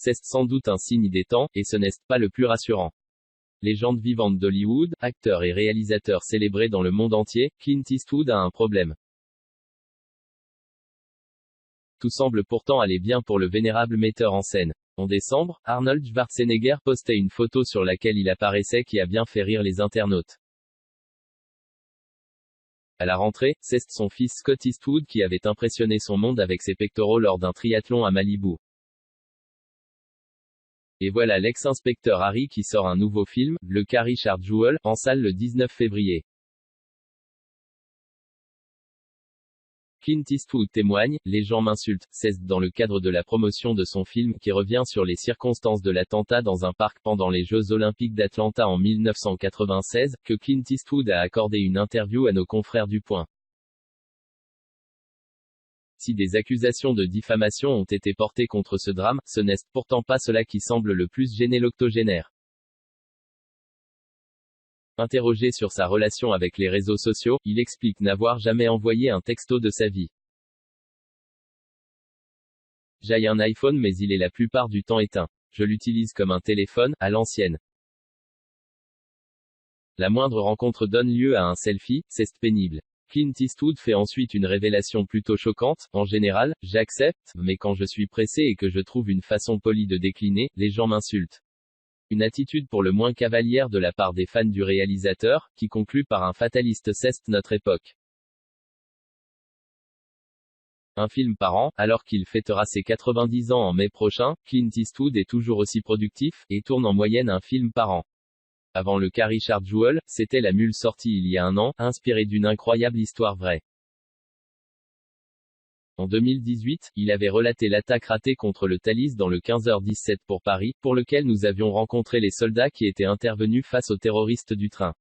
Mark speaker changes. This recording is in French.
Speaker 1: C'est sans doute un signe des temps, et ce n'est pas le plus rassurant. Légende vivante d'Hollywood, acteur et réalisateur célébré dans le monde entier, Clint Eastwood a un problème. Tout semble pourtant aller bien pour le vénérable metteur en scène. En décembre, Arnold Schwarzenegger postait une photo sur laquelle il apparaissait qui a bien fait rire les internautes. À la rentrée, c'est son fils Scott Eastwood qui avait impressionné son monde avec ses pectoraux lors d'un triathlon à Malibu. Et voilà l'ex-inspecteur Harry qui sort un nouveau film, le cas Richard Jewell, en salle le 19 février. Clint Eastwood témoigne, les gens m'insultent, c'est dans le cadre de la promotion de son film qui revient sur les circonstances de l'attentat dans un parc pendant les Jeux Olympiques d'Atlanta en 1996, que Clint Eastwood a accordé une interview à nos confrères du Point. Si des accusations de diffamation ont été portées contre ce drame, ce n'est pourtant pas cela qui semble le plus gêner l'octogénaire. Interrogé sur sa relation avec les réseaux sociaux, il explique n'avoir jamais envoyé un texto de sa vie. J'ai un iPhone mais il est la plupart du temps éteint. Je l'utilise comme un téléphone, à l'ancienne. La moindre rencontre donne lieu à un selfie, c'est pénible. Clint Eastwood fait ensuite une révélation plutôt choquante, en général, j'accepte, mais quand je suis pressé et que je trouve une façon polie de décliner, les gens m'insultent. Une attitude pour le moins cavalière de la part des fans du réalisateur, qui conclut par un fataliste c'est notre époque. Un film par an, alors qu'il fêtera ses 90 ans en mai prochain, Clint Eastwood est toujours aussi productif, et tourne en moyenne un film par an. Avant le cas Richard Jewell, c'était La Mule sortie il y a un an, inspiré d'une incroyable histoire vraie. En 2018, il avait relaté l'attaque ratée contre le Thalys dans le 15h17 pour Paris, pour lequel nous avions rencontré les soldats qui étaient intervenus face aux terroristes du train.